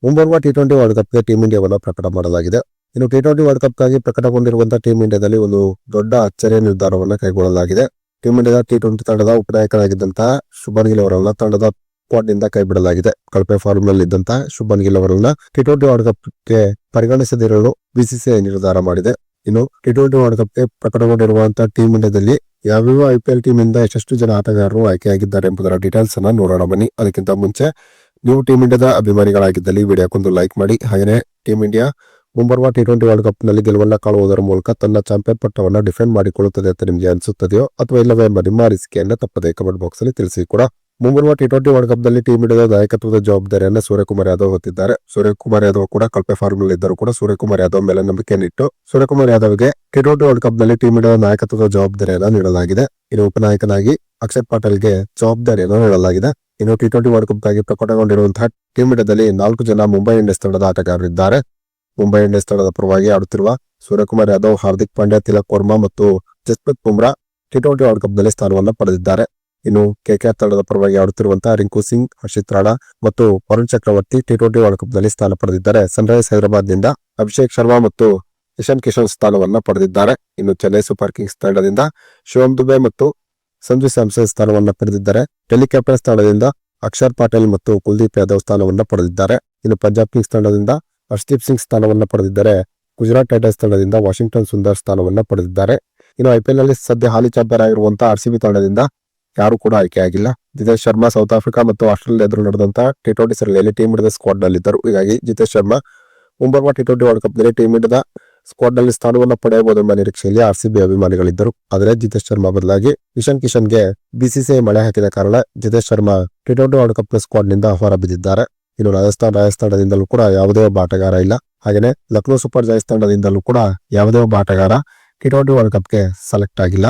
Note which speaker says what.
Speaker 1: ಮುಂಬರುವ T20 world ಕಪ್ಗೆ team ಇಂಡಿಯಾವನ್ನು ಪ್ರಕಟ ಮಾಡಲಾಗಿದೆ. ಇನ್ನು ಟಿ20 ವರ್ಲ್ಡ್ ಕಪ್ಗಾಗಿ ಪ್ರಕಟಗೊಂಡಿರುವಂತಹ ಟೀಂ ಇಂಡಿಯಾದಲ್ಲಿ ಒಂದು ದೊಡ್ಡ ಅಚ್ಚರಿಯ ನಿರ್ಧಾರವನ್ನು ಕೈಗೊಳ್ಳಲಾಗಿದೆ. ಟೀಂ ಇಂಡಿಯಾದ ಟಿ20 ತಂಡದ ಉಪನಾಯಕರಾಗಿದ್ದಂತಹ ಶುಭ್ಮನ್ ಗಿಲ್ ಅವರನ್ನ ತಂಡದ ಸ್ಕ್ವಾಡ್ ನಿಂದ ಕೈಬಿಡಲಾಗಿದೆ. ಕಳಪೆ ಫಾರ್ಮ್ ನಲ್ಲಿ ಇದ್ದಂತಹ ಶುಭ್ಮನ್ ಗಿಲ್ ಅವರನ್ನ ಟಿ20 ವರ್ಲ್ಡ್ ಕಪ್ಗೆ ಪರಿಗಣಿಸದಿರಲು ಬಿಸಿಸಿಐ ನಿರ್ಧಾರ ಮಾಡಿದೆ. ಇನ್ನು ಟಿ20 ವರ್ಲ್ಡ್ ಕಪ್ಗೆ ಪ್ರಕಟಗೊಂಡಿರುವಂತಹ ಟೀಂ ಇಂಡಿಯಾದಲ್ಲಿ ಯಾವ್ಯಾವ IPL ಟೀಮ್ ಇಂದ ಎಷ್ಟು ಜನ ಆಟಗಾರರು ಆಯ್ಕೆಯಾಗಿದ್ದಾರೆ ಎಂಬುದರ ಡೀಟೇಲ್ಸ್ ಅನ್ನ ನೋಡೋಣ ಬನ್ನಿ. ಅದಕ್ಕಿಂತ ಮುಂಚೆ ನೀವು ಟೀಂ ಇಂಡಿಯಾದ ಅಭಿಮಾನಿಗಳಾಗಿದ್ದಲ್ಲಿ ವಿಡಿಯೋಕ್ಕೊಂದು ಲೈಕ್ ಮಾಡಿ. ಹಾಗೆಯೇ ಟೀಂ ಇಂಡಿಯಾ ಮುಂಬರುವ ಟಿ20 ವರ್ಲ್ಡ್ ಕಪ್ ನಲ್ಲಿ ಗೆಲುವನ್ನ ಕಾಣುವುದರ ಮೂಲಕ ತನ್ನ ಚಾಂಪಿಯನ್ ಪಟ್ಟವನ್ನು ಡಿಫೆಂಡ್ ಮಾಡಿಕೊಳ್ಳುತ್ತದೆ ಅಂತ ನಿಮಗೆ ಅನಿಸುತ್ತದೆಯೋ ಅಥವಾ ಇಲ್ಲವೇ ಎಂಬ ನಿಮ್ಮ ಅನಿಸಿಕೆಯನ್ನು ತಪ್ಪದೇ ಕಮೆಂಟ್ ಬಾಕ್ಸ್ ಅಲ್ಲಿ ತಿಳಿಸಿ ಕೂಡ. ಮುಂಬರುವ ಟಿ20 ವರ್ಲ್ಡ್ ಕಪ್ ನಲ್ಲಿ ಟೀಂ ಇಂಡಿಯಾದ ನಾಯಕತ್ವದ ಜವಾಬ್ದಾರಿಯನ್ನು ಸೂರ್ಯಕುಮಾರ್ ಯಾದವ್ ಹೊತ್ತಿದ್ದಾರೆ. ಸೂರ್ಯಕುಮಾರ್ ಯಾದವ್ ಕೂಡ ಕಳಪೆ ಫಾರ್ಮ್ ನಲ್ಲಿ ಇದ್ದರೂ ಕೂಡ ಸೂರ್ಯಕುಮಾರ್ ಯಾದವ್ ಮೇಲೆ ನಂಬಿಕೆಯನ್ನಿಟ್ಟು ಸೂರ್ಯಕುಮಾರ್ ಯಾದವ್ಗೆ ಟಿ20 ವರ್ಲ್ಡ್ ಕಪ್ ನಲ್ಲಿ ಟೀಂ ಇಂಡಿಯಾದ ನಾಯಕತ್ವದ ಜವಾಬ್ದಾರಿಯನ್ನು ನೀಡಲಾಗಿದೆ. ಇನ್ನು ಉಪನಾಯಕನಾಗಿ ಅಕ್ಷರ್ ಪಟೇಲ್ಗೆ ಜವಾಬ್ದಾರಿಯನ್ನು ನೀಡಲಾಗಿದೆ. ಇನ್ನು ಟಿ20 ವರ್ಲ್ಡ್ ಕಪ್ ಗಾಗಿ ಪ್ರಕಟಗೊಂಡಿರುವಂತಹ ಟೀಂ ಇಂಡಿಯಾದಲ್ಲಿ 4 ಜನ ಮುಂಬೈ ಇಂಡಿಯನ್ಸ್ ತಂಡದ ಆಟಗಾರರಿದ್ದಾರೆ. ಮುಂಬೈ ಇಂಡಿಯನ್ಸ್ ತಂಡದ ಪರವಾಗಿ ಆಡುತ್ತಿರುವ ಸೂರ್ಯಕುಮಾರ್ ಯಾದವ್, ಹಾರ್ದಿಕ್ ಪಾಂಡ್ಯ, ತಿಲಕ್ ವರ್ಮಾ ಮತ್ತು Jasprit Bumrah T20 world cup ನಲ್ಲಿ ಸ್ಥಾನವನ್ನು ಪಡೆದಿದ್ದಾರೆ. ಇನ್ನು KKR ತಂಡದ ಪರವಾಗಿ ಆಡುತ್ತಿರುವಂತಹ ರಿಂಕು ಸಿಂಗ್, ಹರ್ಷಿತ್ ರಾಣಾ ಮತ್ತು ವರುಣ್ ಚಕ್ರವರ್ತಿ ಟಿ20 ವರ್ಲ್ಡ್ ಕಪ್ ನಲ್ಲಿ ಸ್ಥಾನ ಪಡೆದಿದ್ದಾರೆ. ಸನ್ರೈಸ್ ಹೈದರಾಬಾದ್ ನಿಂದ ಅಭಿಷೇಕ್ ಶರ್ಮಾ ಮತ್ತು ಇಶಾನ್ ಕಿಶನ್ ಸ್ಥಾನವನ್ನ ಪಡೆದಿದ್ದಾರೆ. ಇನ್ನು ಚೆನ್ನೈ ಸೂಪರ್ ಕಿಂಗ್ಸ್ ತಂಡದಿಂದ ಶಿವಮ್ ದುಬೆ ಮತ್ತು ಸಂಜು ಸ್ಯಾಮ್ಸನ್ ಸ್ಥಾನವನ್ನ ಪಡೆದಿದ್ದಾರೆ. ಡೆಲ್ಲಿ ಕ್ಯಾಪಿಟಲ್ಸ್ ತಂಡದಿಂದ ಅಕ್ಷರ್ ಪಟೇಲ್ ಮತ್ತು ಕುಲ್ದೀಪ್ ಯಾದವ್ ಸ್ಥಾನವನ್ನ ಪಡೆದಿದ್ದಾರೆ. ಇನ್ನು ಪಂಜಾಬ್ ಕಿಂಗ್ಸ್ ತಂಡದಿಂದ ಹರ್ಷದೀಪ್ ಸಿಂಗ್ ಸ್ಥಾನವನ್ನ ಪಡೆದಿದ್ದಾರೆ. ಗುಜರಾತ್ ಟೈಟನ್ಸ್ ತಂಡದಿಂದ ವಾಷಿಂಗ್ಟನ್ ಸುಂದರ್ ಸ್ಥಾನವನ್ನ ಪಡೆದಿದ್ದಾರೆ. ಇನ್ನು IPL ನಲ್ಲಿ ಸದ್ಯ ಹಾಲಿ ಚಾಂಪಿಯನ್ ಆಗಿರುವಂತಹ RCB ತಂಡದಿಂದ ಯಾರು ಕೂಡ ಆಯ್ಕೆಯಾಗಿಲ್ಲ. ಜಿತೇಶ್ ಶರ್ಮಾ ಸೌತ್ ಆಫ್ರಿಕಾ ಮತ್ತು ಆಸ್ಟ್ರೇಲಿಯಾ ಎದುರು ನಡೆದಂತಹ ಟಿ20 ಸರಣಿಯಲ್ಲಿ ಟೀಂ ಇಂಡಿಯಾದ ಸ್ಕ್ವಾಡ್ ನಲ್ಲಿದ್ದರು. ಹೀಗಾಗಿ ಜಿತೇಶ್ ಶರ್ಮಾ ಮುಂಬರುವ ಟಿ20 ವರ್ಲ್ಡ್ ಕಪ್ ನಲ್ಲಿ ಟೀಂ ಇಂಡಿಯಾದ ಸ್ಕ್ವಾಡ್ ನಲ್ಲಿ ಸ್ಥಾನವನ್ನು ಪಡೆಯಬಹುದು ಎಂಬ ನಿರೀಕ್ಷೆಯಲ್ಲಿ RCB ಅಭಿಮಾನಿಗಳಿದ್ದರು. ಆದರೆ ಜಿತೇಶ್ ಶರ್ಮಾ ಬದಲಾಗಿ ಇಶಾನ್ ಕಿಶನ್ಗೆ BCCI ಮಳೆ ಹಾಕಿದ ಕಾರಣ Jitesh Sharma T20 world cup squad ನಿಂದ ಹೊರಬಿದ್ದಿದ್ದಾರೆ. ಇನ್ನು ರಾಜಸ್ಥಾನ್ ರಾಯಲ್ಸ್ ತಂಡದಿಂದಲೂ ಕೂಡ ಯಾವುದೇ ಒಬ್ಬ ಆಟಗಾರ ಇಲ್ಲ. ಹಾಗೆಯೇ ಲಕ್ನೋ ಸೂಪರ್ ಜಾಯಿಂಟ್ಸ್ ತಂಡದಿಂದಲೂ ಕೂಡ ಯಾವುದೇ ಒಬ್ಬ ಆಟಗಾರ ಟಿ20 ವರ್ಲ್ಡ್ ಕಪ್ಗೆ ಸೆಲೆಕ್ಟ್ ಆಗಿಲ್ಲ.